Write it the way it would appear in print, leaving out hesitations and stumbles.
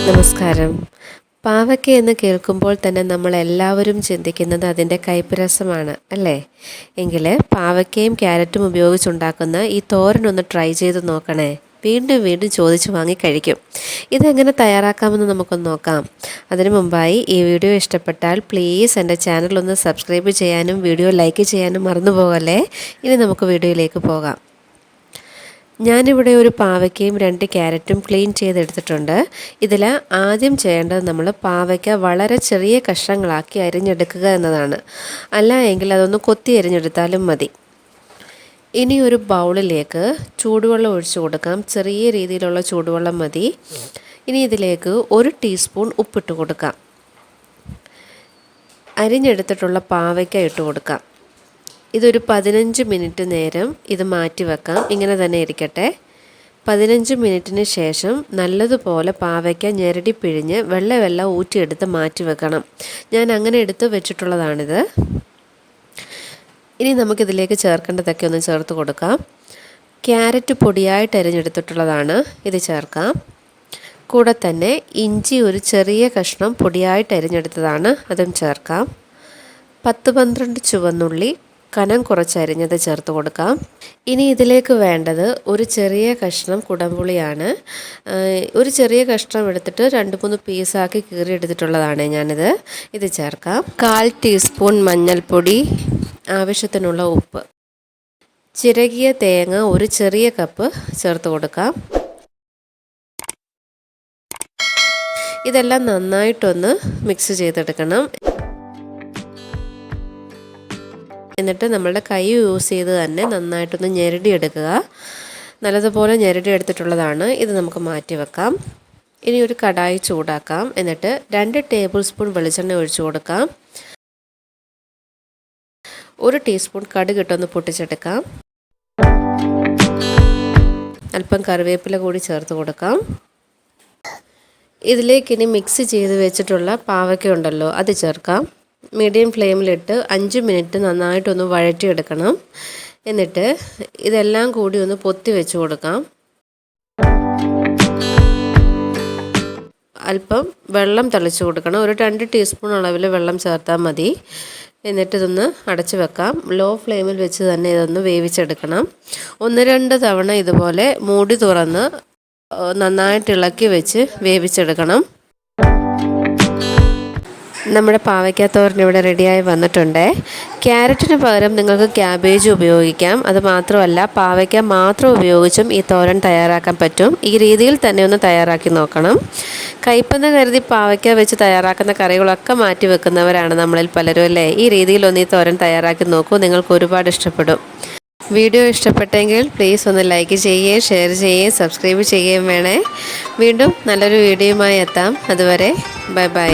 നമസ്കാരം. പാവയ്ക്ക എന്ന് കേൾക്കുമ്പോൾ തന്നെ നമ്മളെല്ലാവരും ചിന്തിക്കുന്നത് അതിൻ്റെ കയ്പ്പ് രസമാണ് അല്ലേ? എങ്കിൽ പാവയ്ക്കയും ക്യാരറ്റും ഉപയോഗിച്ചുണ്ടാക്കുന്ന ഈ തോരനൊന്ന് ട്രൈ ചെയ്ത് നോക്കണേ. വീണ്ടും വീണ്ടും ചോദിച്ചു വാങ്ങി കഴിക്കും. ഇതെങ്ങനെ തയ്യാറാക്കാമെന്ന് നമുക്കൊന്ന് നോക്കാം. അതിനു മുമ്പായി ഈ വീഡിയോ ഇഷ്ടപ്പെട്ടാൽ പ്ലീസ് എൻ്റെ ചാനൽ ഒന്ന് സബ്സ്ക്രൈബ് ചെയ്യാനും വീഡിയോ ലൈക്ക് ചെയ്യാനും മറന്നു പോകല്ലേ. ഇനി നമുക്ക് വീഡിയോയിലേക്ക് പോകാം. ഞാനിവിടെ ഒരു പാവയ്ക്കയും 2 ക്യാരറ്റും ക്ലീൻ ചെയ്തെടുത്തിട്ടുണ്ട്. ഇതിൽ ആദ്യം ചെയ്യേണ്ടത് നമ്മൾ പാവയ്ക്ക വളരെ ചെറിയ കഷ്ണങ്ങളാക്കി അരിഞ്ഞെടുക്കുക എന്നതാണ്. അല്ല എങ്കിൽ അതൊന്ന് കൊത്തി അരിഞ്ഞെടുത്താലും മതി. ഇനി ഒരു ബൗളിലേക്ക് ചൂടുവെള്ളം ഒഴിച്ചു കൊടുക്കാം. ചെറിയ രീതിയിലുള്ള ചൂടുവെള്ളം മതി. ഇനി ഇതിലേക്ക് 1 ടീസ്പൂൺ ഉപ്പിട്ട് കൊടുക്കാം. അരിഞ്ഞെടുത്തിട്ടുള്ള പാവയ്ക്ക ഇട്ട് കൊടുക്കാം. ഇതൊരു 15 മിനിറ്റ് നേരം ഇത് മാറ്റി വെക്കാം. ഇങ്ങനെ തന്നെ ഇരിക്കട്ടെ. 15 മിനിറ്റിന് ശേഷം നല്ലതുപോലെ പാവയ്ക്ക ഞെരടി പിഴിഞ്ഞ് വെള്ളം ഊറ്റിയെടുത്ത് മാറ്റി വെക്കണം. ഞാൻ അങ്ങനെ എടുത്ത് വെച്ചിട്ടുള്ളതാണിത്. ഇനി നമുക്കിതിലേക്ക് ചേർക്കേണ്ടതൊക്കെ ഒന്ന് ചേർത്ത് കൊടുക്കാം. ക്യാരറ്റ് പൊടിയായിട്ട് അരിഞ്ഞെടുത്തിട്ടുള്ളതാണ്, ഇത് ചേർക്കാം. കൂടെ തന്നെ ഇഞ്ചി ഒരു ചെറിയ കഷ്ണം പൊടിയായിട്ട് അരിഞ്ഞെടുത്തതാണ്, അതും ചേർക്കാം. 10-12 ചുവന്നുള്ളി കനം കുറച്ചരിഞ്ഞത് ചേർത്ത് കൊടുക്കാം. ഇനി ഇതിലേക്ക് വേണ്ടത് ഒരു ചെറിയ കഷ്ണം കുടംപുളിയാണ്. ഒരു ചെറിയ കഷ്ണം എടുത്തിട്ട് 2-3 പീസാക്കി കീറി എടുത്തിട്ടുള്ളതാണ് ഞാനിത്. ഇത് ചേർക്കാം. 1/4 ടീസ്പൂൺ മഞ്ഞൾപ്പൊടി, ആവശ്യത്തിനുള്ള ഉപ്പ്, ചിരകിയ തേങ്ങ ഒരു ചെറിയ കപ്പ് ചേർത്ത് കൊടുക്കാം. ഇതെല്ലാം നന്നായിട്ടൊന്ന് മിക്സ് ചെയ്തെടുക്കണം. എന്നിട്ട് നമ്മളുടെ കൈ യൂസ് ചെയ്ത് തന്നെ നന്നായിട്ടൊന്ന് ഞെരടിയെടുക്കുക. നല്ലതുപോലെ ഞെരടിയെടുത്തിട്ടുള്ളതാണ്, ഇത് നമുക്ക് മാറ്റി വെക്കാം. ഇനി ഒരു കടായി ചൂടാക്കാം. എന്നിട്ട് 2 ടേബിൾ സ്പൂൺ വെളിച്ചെണ്ണ ഒഴിച്ചു കൊടുക്കാം. 1 ടീസ്പൂൺ കടുക് ഇട്ടൊന്ന് പൊട്ടിച്ചെടുക്കാം. അല്പം കറിവേപ്പില കൂടി ചേർത്ത് കൊടുക്കാം. ഇതിലേക്ക് ഇനി മിക്സ് ചെയ്ത് വെച്ചിട്ടുള്ള പാവയ്ക്ക ഉണ്ടല്ലോ, അത് ചേർക്കാം. മീഡിയം ഫ്ലെയിമിലിട്ട് 5 മിനിറ്റ് നന്നായിട്ടൊന്ന് വഴറ്റിയെടുക്കണം. എന്നിട്ട് ഇതെല്ലാം കൂടി ഒന്ന് പൊത്തി വെച്ച് കൊടുക്കാം. അല്പം വെള്ളം തളിച്ച് കൊടുക്കണം. ഒരു 2 ടീസ്പൂൺ അളവിൽ വെള്ളം ചേർത്താൽ മതി. എന്നിട്ട് ഇതൊന്ന് അടച്ച് വെക്കാം. ലോ ഫ്ലെയിമിൽ വെച്ച് തന്നെ ഇതൊന്ന് വേവിച്ചെടുക്കണം. 1-2 തവണ ഇതുപോലെ മൂടി തുറന്ന് നന്നായിട്ട് ഇളക്കി വെച്ച് വേവിച്ചെടുക്കണം. നമ്മുടെ പാവയ്ക്ക തോരൻ ഇവിടെ റെഡിയായി വന്നിട്ടുണ്ട്. ക്യാരറ്റിന് പകരം നിങ്ങൾക്ക് ക്യാബേജ് ഉപയോഗിക്കാം. അത് മാത്രമല്ല പാവയ്ക്ക മാത്രം ഉപയോഗിച്ചും ഈ തോരൻ തയ്യാറാക്കാൻ പറ്റും. ഈ രീതിയിൽ തന്നെ ഒന്ന് തയ്യാറാക്കി നോക്കണം. കയ്പ്പെന്ന് കരുതി പാവയ്ക്ക വെച്ച് തയ്യാറാക്കുന്ന കറികളൊക്കെ മാറ്റി വെക്കുന്നവരാണ് നമ്മളിൽ പലരും അല്ലേ? ഈ രീതിയിലൊന്ന് ഈ തോരൻ തയ്യാറാക്കി നോക്കൂ, നിങ്ങൾക്ക് ഒരുപാട് ഇഷ്ടപ്പെടും. വീഡിയോ ഇഷ്ടപ്പെട്ടെങ്കിൽ പ്ലീസ് ഒന്ന് ലൈക്ക് ചെയ്യുകയും ഷെയർ ചെയ്യുകയും സബ്സ്ക്രൈബ് ചെയ്യുകയും വേണേ. വീണ്ടും നല്ലൊരു വീഡിയോയുമായി എത്താം. അതുവരെ ബൈ ബൈ.